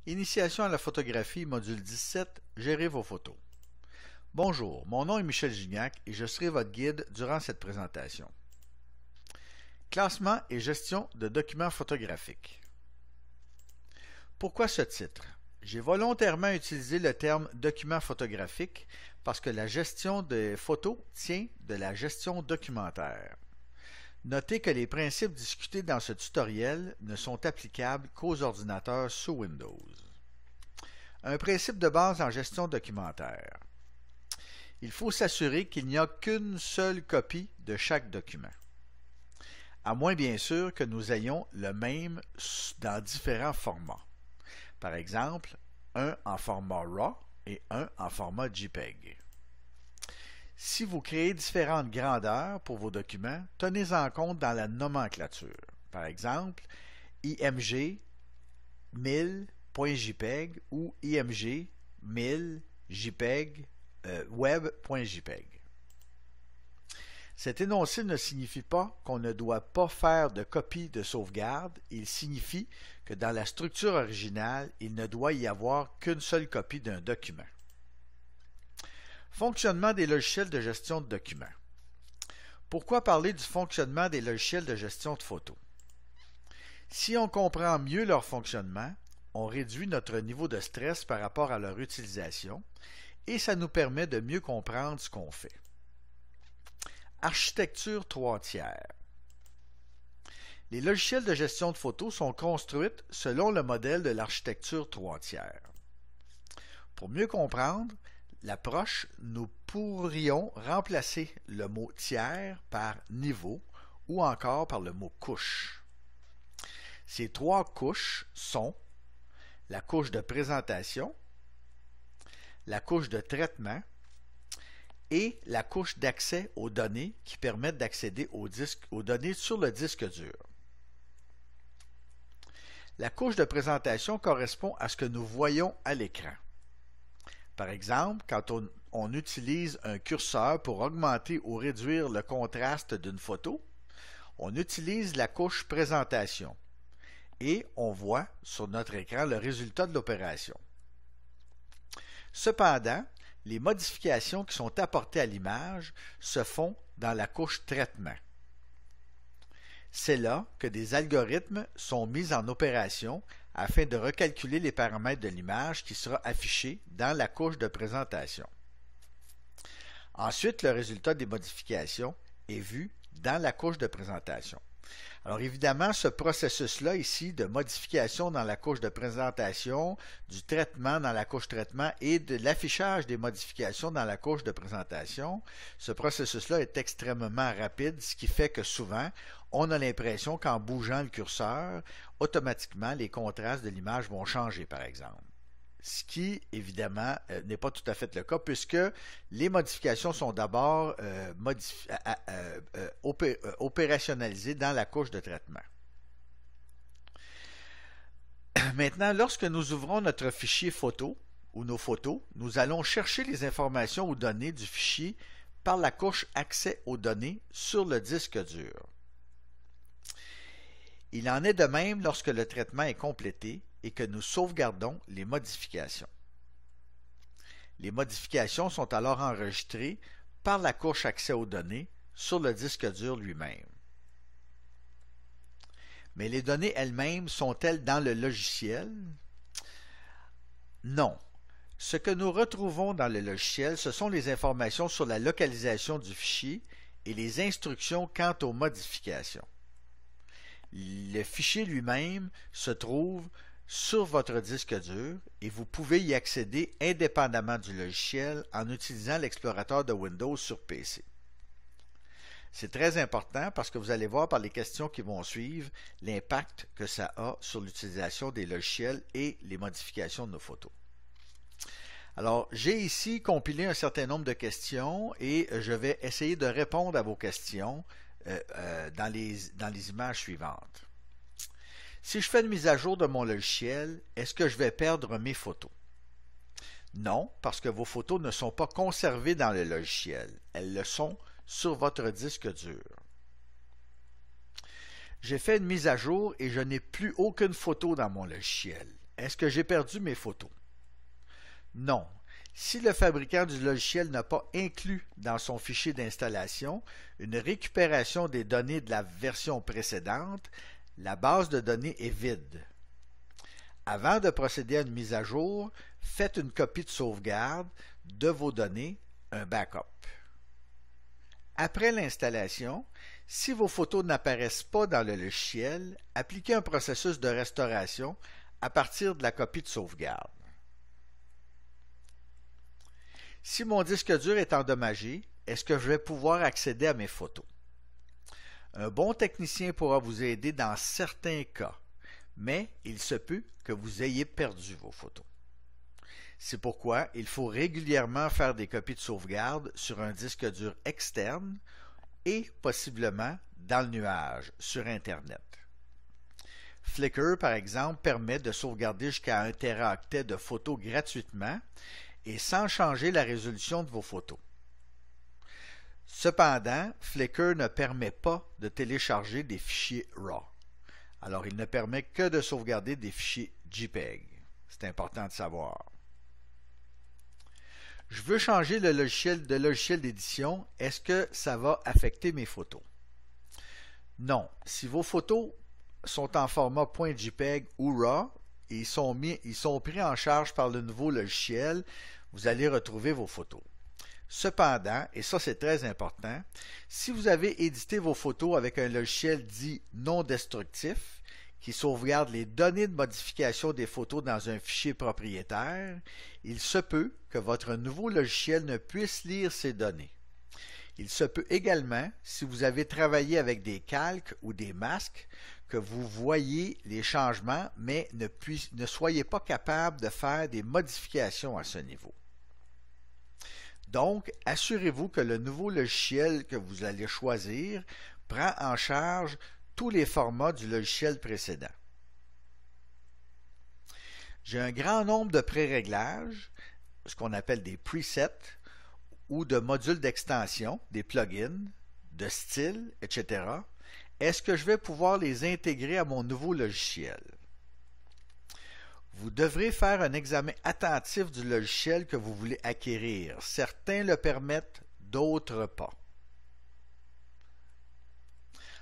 Initiation à la photographie, module 17, Gérer vos photos. Bonjour, mon nom est Michel Gignac et je serai votre guide durant cette présentation. Classement et gestion de documents photographiques. Pourquoi ce titre? J'ai volontairement utilisé le terme document photographique parce que la gestion des photos tient de la gestion documentaire. Notez que les principes discutés dans ce tutoriel ne sont applicables qu'aux ordinateurs sous Windows. Un principe de base en gestion documentaire. Il faut s'assurer qu'il n'y a qu'une seule copie de chaque document. À moins bien sûr que nous ayons le même dans différents formats. Par exemple, un en format RAW et un en format JPEG. Si vous créez différentes grandeurs pour vos documents, tenez-en compte dans la nomenclature. Par exemple, IMG 1000.jpg ou IMG 1000 JPEG web.jpg. Cet énoncé ne signifie pas qu'on ne doit pas faire de copie de sauvegarde, il signifie que dans la structure originale, il ne doit y avoir qu'une seule copie d'un document. Fonctionnement des logiciels de gestion de documents. Pourquoi parler du fonctionnement des logiciels de gestion de photos? Si on comprend mieux leur fonctionnement, on réduit notre niveau de stress par rapport à leur utilisation et ça nous permet de mieux comprendre ce qu'on fait. Architecture 3 tiers. Les logiciels de gestion de photos sont construits selon le modèle de l'architecture 3 tiers. Pour mieux comprendre l'approche, nous pourrions remplacer le mot tiers par niveau ou encore par le mot couche. Ces trois couches sont la couche de présentation, la couche de traitement et la couche d'accès aux données qui permettent d'accéder aux données sur le disque dur. La couche de présentation correspond à ce que nous voyons à l'écran. Par exemple, quand on utilise un curseur pour augmenter ou réduire le contraste d'une photo, on utilise la couche présentation et on voit sur notre écran le résultat de l'opération. Cependant, les modifications qui sont apportées à l'image se font dans la couche traitement. C'est là que des algorithmes sont mis en opération afin de recalculer les paramètres de l'image qui sera affichée dans la couche de présentation. Ensuite, le résultat des modifications est vu dans la couche de présentation. Alors évidemment, ce processus-là ici de modification dans la couche de présentation, du traitement dans la couche traitement et de l'affichage des modifications dans la couche de présentation, ce processus-là est extrêmement rapide, ce qui fait que souvent, on a l'impression qu'en bougeant le curseur, automatiquement, les contrastes de l'image vont changer, par exemple. Ce qui, évidemment, n'est pas tout à fait le cas, puisque les modifications sont d'abord opérationnalisées dans la couche de traitement. Maintenant, lorsque nous ouvrons notre fichier photo ou nos photos, nous allons chercher les informations ou données du fichier par la couche Accès aux données sur le disque dur. Il en est de même lorsque le traitement est complété et que nous sauvegardons les modifications. Les modifications sont alors enregistrées par la couche Accès aux données sur le disque dur lui-même. Mais les données elles-mêmes sont-elles dans le logiciel? Non. Ce que nous retrouvons dans le logiciel, ce sont les informations sur la localisation du fichier et les instructions quant aux modifications. Le fichier lui-même se trouve sur votre disque dur et vous pouvez y accéder indépendamment du logiciel en utilisant l'explorateur de Windows sur PC. C'est très important parce que vous allez voir par les questions qui vont suivre l'impact que ça a sur l'utilisation des logiciels et les modifications de nos photos. Alors, j'ai ici compilé un certain nombre de questions et je vais essayer de répondre à vos questions dans les images suivantes. Si je fais une mise à jour de mon logiciel, est-ce que je vais perdre mes photos? Non, parce que vos photos ne sont pas conservées dans le logiciel. Elles le sont sur votre disque dur. J'ai fait une mise à jour et je n'ai plus aucune photo dans mon logiciel. Est-ce que j'ai perdu mes photos? Non. Si le fabricant du logiciel n'a pas inclus dans son fichier d'installation une récupération des données de la version précédente, la base de données est vide. Avant de procéder à une mise à jour, faites une copie de sauvegarde de vos données, un backup. Après l'installation, si vos photos n'apparaissent pas dans le logiciel, appliquez un processus de restauration à partir de la copie de sauvegarde. Si mon disque dur est endommagé, est-ce que je vais pouvoir accéder à mes photos? Un bon technicien pourra vous aider dans certains cas, mais il se peut que vous ayez perdu vos photos. C'est pourquoi il faut régulièrement faire des copies de sauvegarde sur un disque dur externe et possiblement dans le nuage, sur Internet. Flickr, par exemple, permet de sauvegarder jusqu'à 1 téraoctet de photos gratuitement et sans changer la résolution de vos photos. Cependant, Flickr ne permet pas de télécharger des fichiers RAW. Alors, il ne permet que de sauvegarder des fichiers JPEG. C'est important de savoir. Je veux changer de logiciel d'édition. Est-ce que ça va affecter mes photos? Non. Si vos photos sont en format .jpeg ou RAW et ils sont pris en charge par le nouveau logiciel, vous allez retrouver vos photos. Cependant, et ça c'est très important, si vous avez édité vos photos avec un logiciel dit non destructif, qui sauvegarde les données de modification des photos dans un fichier propriétaire, il se peut que votre nouveau logiciel ne puisse lire ces données. Il se peut également, si vous avez travaillé avec des calques ou des masques, que vous voyez les changements, mais ne soyez pas capable de faire des modifications à ce niveau. Donc, assurez-vous que le nouveau logiciel que vous allez choisir prend en charge tous les formats du logiciel précédent. J'ai un grand nombre de pré-réglages, ce qu'on appelle des presets, ou de modules d'extension, des plugins, de style, etc. Est-ce que je vais pouvoir les intégrer à mon nouveau logiciel? Vous devrez faire un examen attentif du logiciel que vous voulez acquérir. Certains le permettent, d'autres pas.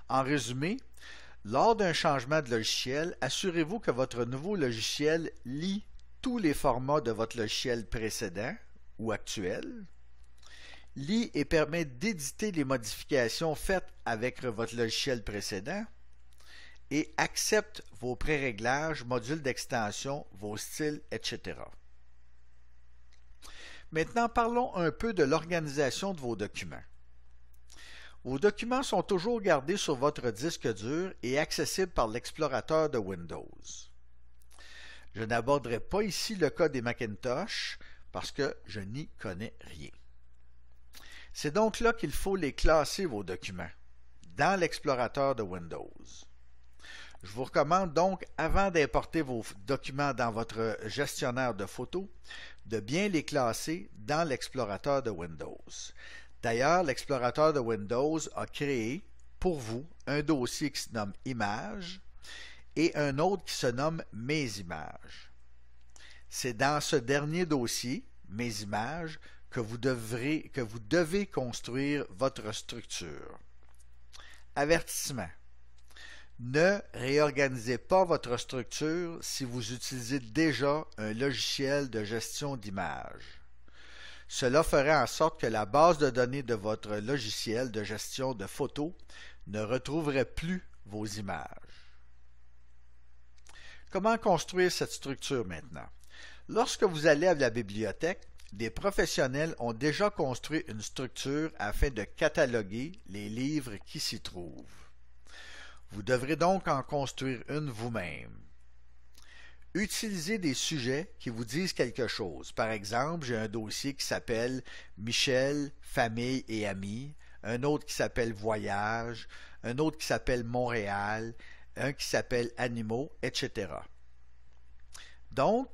En résumé, lors d'un changement de logiciel, assurez-vous que votre nouveau logiciel lit tous les formats de votre logiciel précédent ou actuel, lit et permet d'éditer les modifications faites avec votre logiciel précédent, et accepte vos pré-réglages, modules d'extension, vos styles, etc. Maintenant, parlons un peu de l'organisation de vos documents. Vos documents sont toujours gardés sur votre disque dur et accessibles par l'explorateur de Windows. Je n'aborderai pas ici le cas des Macintosh parce que je n'y connais rien. C'est donc là qu'il faut les classer, vos documents, dans l'explorateur de Windows. Je vous recommande donc, avant d'importer vos documents dans votre gestionnaire de photos, de bien les classer dans l'explorateur de Windows. D'ailleurs, l'explorateur de Windows a créé pour vous un dossier qui se nomme Images et un autre qui se nomme Mes images. C'est dans ce dernier dossier, Mes images, que vous devez construire votre structure. Avertissement. Ne réorganisez pas votre structure si vous utilisez déjà un logiciel de gestion d'images. Cela ferait en sorte que la base de données de votre logiciel de gestion de photos ne retrouverait plus vos images. Comment construire cette structure maintenant? Lorsque vous allez à la bibliothèque, des professionnels ont déjà construit une structure afin de cataloguer les livres qui s'y trouvent. Vous devrez donc en construire une vous-même. Utilisez des sujets qui vous disent quelque chose. Par exemple, j'ai un dossier qui s'appelle Michel, famille et amis, un autre qui s'appelle Voyage, un autre qui s'appelle Montréal, un qui s'appelle Animaux, etc. Donc,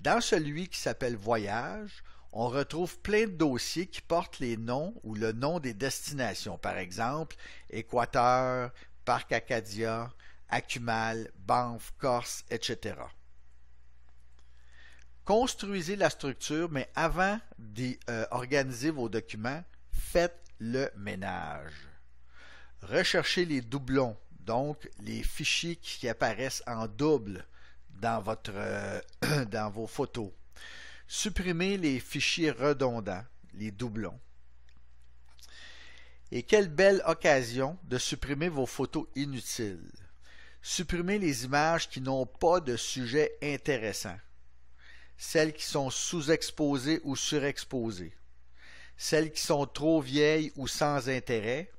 dans celui qui s'appelle Voyage, on retrouve plein de dossiers qui portent les noms ou le nom des destinations. Par exemple, Équateur, Parc Acadia, Acumal, Banff, Corse, etc. Construisez la structure, mais avant d'organiser vos documents, faites le ménage. Recherchez les doublons, donc les fichiers qui apparaissent en double dans dans vos photos. Supprimez les fichiers redondants, les doublons. Et quelle belle occasion de supprimer vos photos inutiles. Supprimez les images qui n'ont pas de sujet intéressant. Celles qui sont sous-exposées ou surexposées. Celles qui sont trop vieilles ou sans intérêt.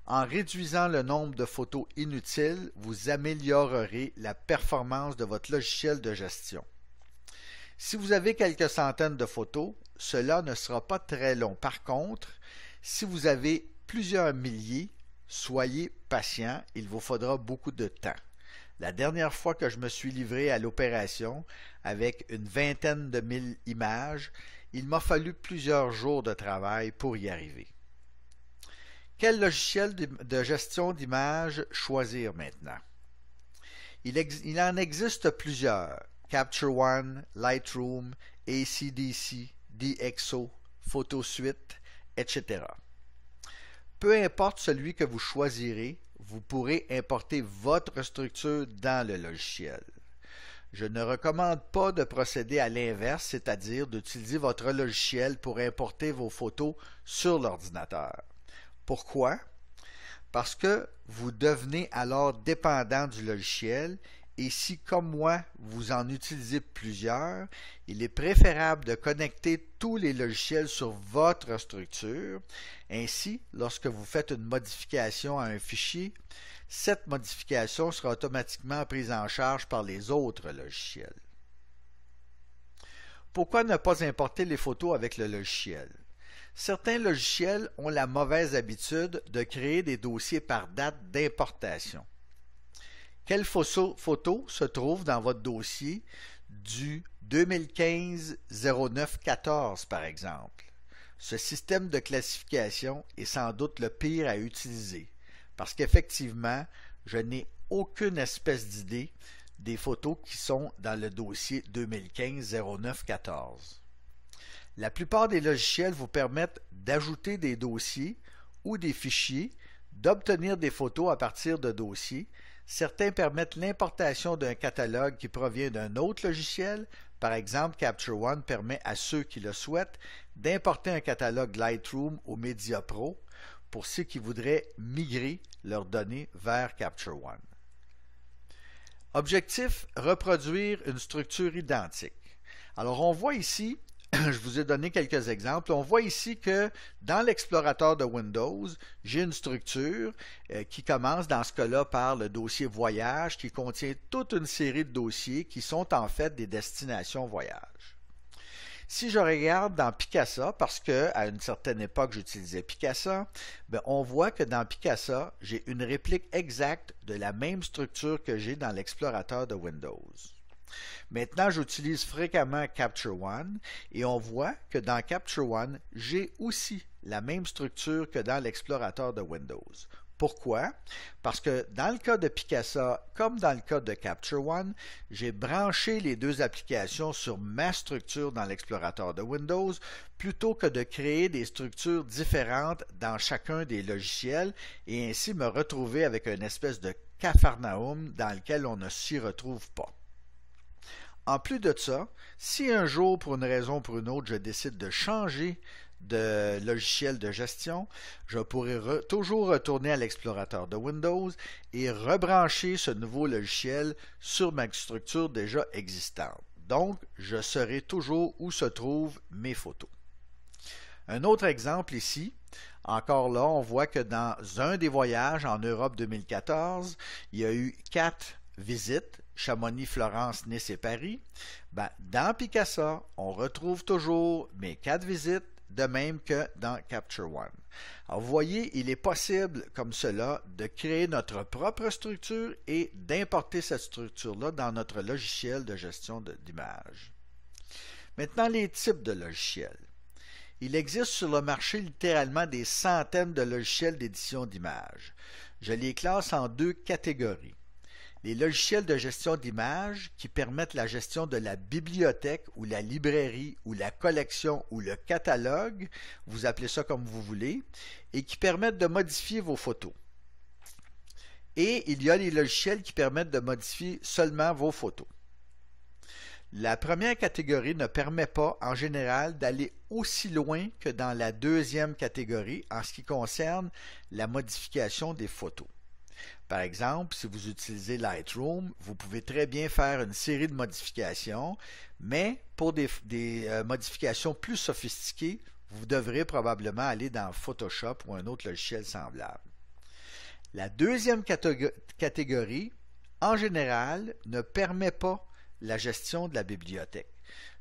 En réduisant le nombre de photos inutiles, vous améliorerez la performance de votre logiciel de gestion. Si vous avez quelques centaines de photos, cela ne sera pas très long. Par contre, si vous avez plusieurs milliers, soyez patient, il vous faudra beaucoup de temps. La dernière fois que je me suis livré à l'opération avec une vingtaine de mille images, il m'a fallu plusieurs jours de travail pour y arriver. Quel logiciel de gestion d'images choisir maintenant? Il en existe plusieurs. Capture One, Lightroom, ACDC, DxO, PhotoSuite, etc. Peu importe celui que vous choisirez, vous pourrez importer votre structure dans le logiciel. Je ne recommande pas de procéder à l'inverse, c'est-à-dire d'utiliser votre logiciel pour importer vos photos sur l'ordinateur. Pourquoi? Parce que vous devenez alors dépendant du logiciel et si, comme moi, vous en utilisez plusieurs, il est préférable de connecter tous les logiciels sur votre structure. Ainsi, lorsque vous faites une modification à un fichier, cette modification sera automatiquement prise en charge par les autres logiciels. Pourquoi ne pas importer les photos avec le logiciel? Certains logiciels ont la mauvaise habitude de créer des dossiers par date d'importation. Quelle photo se trouve dans votre dossier du 2015-09-14 par exemple? Ce système de classification est sans doute le pire à utiliser parce qu'effectivement, je n'ai aucune espèce d'idée des photos qui sont dans le dossier 2015-09-14. La plupart des logiciels vous permettent d'ajouter des dossiers ou des fichiers, d'obtenir des photos à partir de dossiers. Certains permettent l'importation d'un catalogue qui provient d'un autre logiciel. Par exemple, Capture One permet à ceux qui le souhaitent d'importer un catalogue Lightroom ou Media Pro pour ceux qui voudraient migrer leurs données vers Capture One. Objectif, reproduire une structure identique. Alors on voit ici, je vous ai donné quelques exemples. On voit ici que dans l'explorateur de Windows, j'ai une structure qui commence dans ce cas-là par le dossier voyage qui contient toute une série de dossiers qui sont en fait des destinations voyage. Si je regarde dans Picasa, parce qu'à une certaine époque j'utilisais Picasa, on voit que dans Picasa, j'ai une réplique exacte de la même structure que j'ai dans l'explorateur de Windows. Maintenant, j'utilise fréquemment Capture One et on voit que dans Capture One, j'ai aussi la même structure que dans l'explorateur de Windows. Pourquoi? Parce que dans le cas de Picasa, comme dans le cas de Capture One, j'ai branché les deux applications sur ma structure dans l'explorateur de Windows plutôt que de créer des structures différentes dans chacun des logiciels et ainsi me retrouver avec une espèce de capharnaüm dans lequel on ne s'y retrouve pas. En plus de ça, si un jour, pour une raison ou pour une autre, je décide de changer de logiciel de gestion, je pourrai toujours retourner à l'explorateur de Windows et rebrancher ce nouveau logiciel sur ma structure déjà existante. Donc, je saurai toujours où se trouvent mes photos. Un autre exemple ici, encore là, on voit que dans un des voyages en Europe 2014, il y a eu 4 visites, Chamonix, Florence, Nice et Paris. Dans Picasa, on retrouve toujours mes 4 visites, de même que dans Capture One. Alors, vous voyez, il est possible, comme cela, de créer notre propre structure et d'importer cette structure-là dans notre logiciel de gestion d'images. Maintenant, les types de logiciels. Il existe sur le marché littéralement des centaines de logiciels d'édition d'images. Je les classe en 2 catégories. Les logiciels de gestion d'images qui permettent la gestion de la bibliothèque ou la librairie ou la collection ou le catalogue, vous appelez ça comme vous voulez, et qui permettent de modifier vos photos. Et il y a les logiciels qui permettent de modifier seulement vos photos. La première catégorie ne permet pas, en général, d'aller aussi loin que dans la deuxième catégorie en ce qui concerne la modification des photos. Par exemple, si vous utilisez Lightroom, vous pouvez très bien faire une série de modifications, mais pour des modifications plus sophistiquées, vous devrez probablement aller dans Photoshop ou un autre logiciel semblable. La deuxième catégorie, en général, ne permet pas la gestion de la bibliothèque.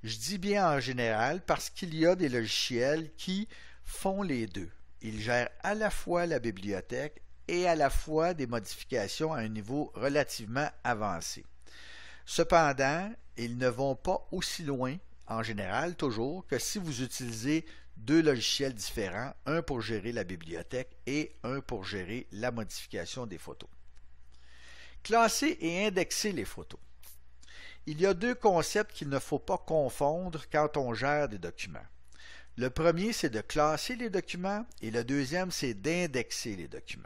Je dis bien en général parce qu'il y a des logiciels qui font les deux. Ils gèrent à la fois la bibliothèque et à la fois des modifications à un niveau relativement avancé. Cependant, ils ne vont pas aussi loin, en général toujours, que si vous utilisez deux logiciels différents, un pour gérer la bibliothèque et un pour gérer la modification des photos. Classer et indexer les photos. Il y a deux concepts qu'il ne faut pas confondre quand on gère des documents. Le premier, c'est de classer les documents et le deuxième, c'est d'indexer les documents.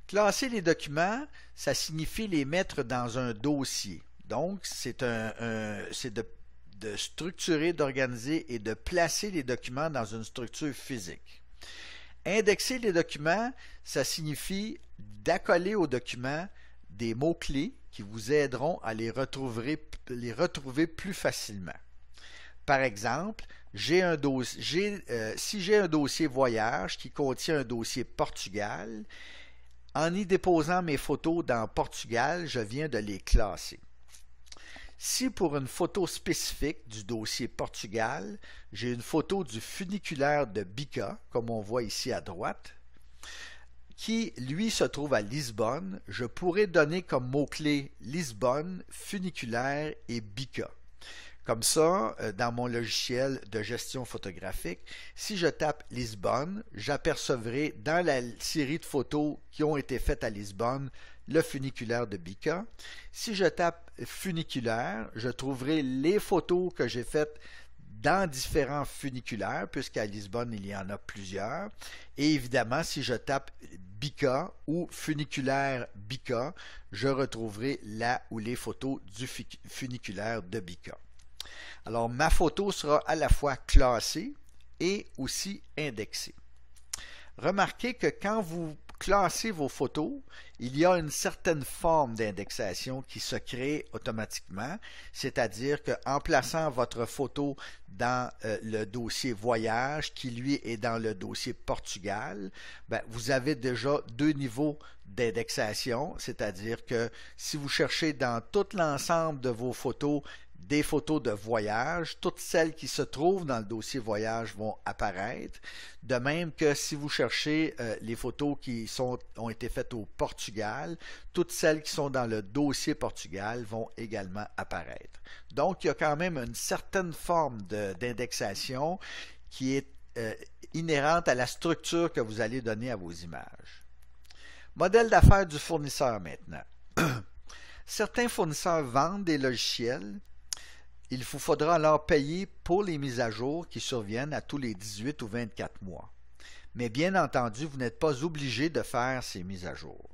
Classer les documents, ça signifie les mettre dans un dossier. Donc, c'est de structurer, d'organiser et de placer les documents dans une structure physique. Indexer les documents, ça signifie d'accoler aux documents des mots-clés qui vous aideront à les retrouver plus facilement. Par exemple, si j'ai un dossier voyage qui contient un dossier Portugal, en y déposant mes photos dans Portugal, je viens de les classer. Si pour une photo spécifique du dossier Portugal, j'ai une photo du funiculaire de Bica, comme on voit ici à droite, qui, lui, se trouve à Lisbonne, je pourrais donner comme mot-clé Lisbonne, funiculaire et Bica. Comme ça, dans mon logiciel de gestion photographique, si je tape Lisbonne, j'apercevrai dans la série de photos qui ont été faites à Lisbonne le funiculaire de Bica. Si je tape funiculaire, je trouverai les photos que j'ai faites dans différents funiculaires, puisqu'à Lisbonne, il y en a plusieurs. Et évidemment, si je tape Bica ou funiculaire Bica, je retrouverai là où les photos du funiculaire de Bica. Alors, ma photo sera à la fois classée et aussi indexée. Remarquez que quand vous classez vos photos, il y a une certaine forme d'indexation qui se crée automatiquement, c'est-à-dire qu'en plaçant votre photo dans le dossier voyage, qui lui est dans le dossier Portugal, vous avez déjà deux niveaux d'indexation, c'est-à-dire que si vous cherchez dans tout l'ensemble de vos photos des photos de voyage, toutes celles qui se trouvent dans le dossier voyage vont apparaître. De même que si vous cherchez les photos qui ont été faites au Portugal, toutes celles qui sont dans le dossier Portugal vont également apparaître. Donc, il y a quand même une certaine forme d'indexation qui est inhérente à la structure que vous allez donner à vos images. Modèle d'affaires du fournisseur maintenant. Certains fournisseurs vendent des logiciels. Il vous faudra alors payer pour les mises à jour qui surviennent à tous les 18 ou 24 mois. Mais bien entendu, vous n'êtes pas obligé de faire ces mises à jour.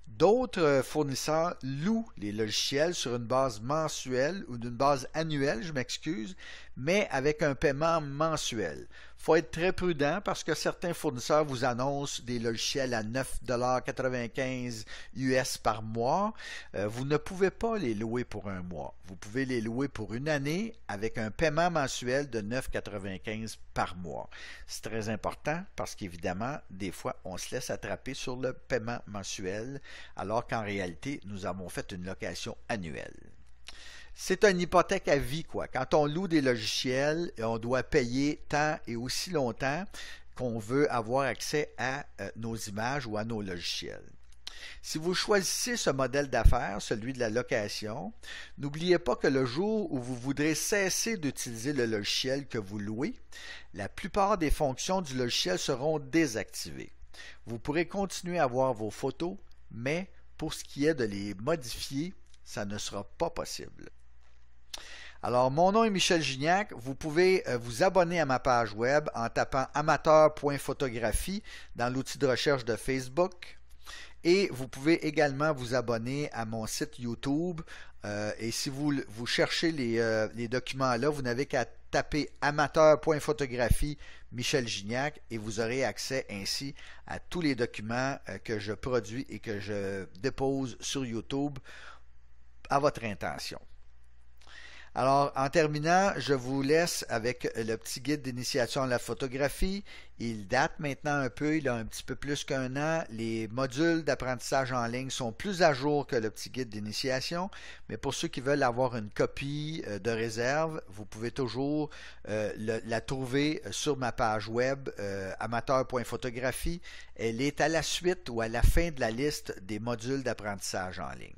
D'autres fournisseurs louent les logiciels sur une base mensuelle ou d'une base annuelle, je m'excuse, mais avec un paiement mensuel. Il faut être très prudent parce que certains fournisseurs vous annoncent des logiciels à 9,95 US par mois. Vous ne pouvez pas les louer pour un mois. Vous pouvez les louer pour une année avec un paiement mensuel de 9,95 par mois. C'est très important parce qu'évidemment, des fois, on se laisse attraper sur le paiement mensuel alors qu'en réalité, nous avons fait une location annuelle. C'est une hypothèque à vie, quoi. Quand on loue des logiciels, on doit payer tant et aussi longtemps qu'on veut avoir accès à nos images ou à nos logiciels. Si vous choisissez ce modèle d'affaires, celui de la location, n'oubliez pas que le jour où vous voudrez cesser d'utiliser le logiciel que vous louez, la plupart des fonctions du logiciel seront désactivées. Vous pourrez continuer à voir vos photos, mais pour ce qui est de les modifier, ça ne sera pas possible. Alors, mon nom est Michel Gignac. Vous pouvez vous abonner à ma page web en tapant amateur.photographie dans l'outil de recherche de Facebook. Et vous pouvez également vous abonner à mon site YouTube. Et si vous cherchez les documents là, vous n'avez qu'à taper amateur.photographie Michel Gignac et vous aurez accès ainsi à tous les documents que je produis et que je dépose sur YouTube à votre intention. Alors, en terminant, je vous laisse avec le petit guide d'initiation à la photographie. Il date maintenant un peu, il a un petit peu plus qu'1 an. Les modules d'apprentissage en ligne sont plus à jour que le petit guide d'initiation, mais pour ceux qui veulent avoir une copie de réserve, vous pouvez toujours la trouver sur ma page web amateur.photographie. Elle est à la suite ou à la fin de la liste des modules d'apprentissage en ligne.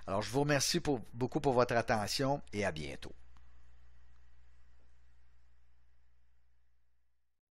Alors, je vous remercie beaucoup pour votre attention et à bientôt.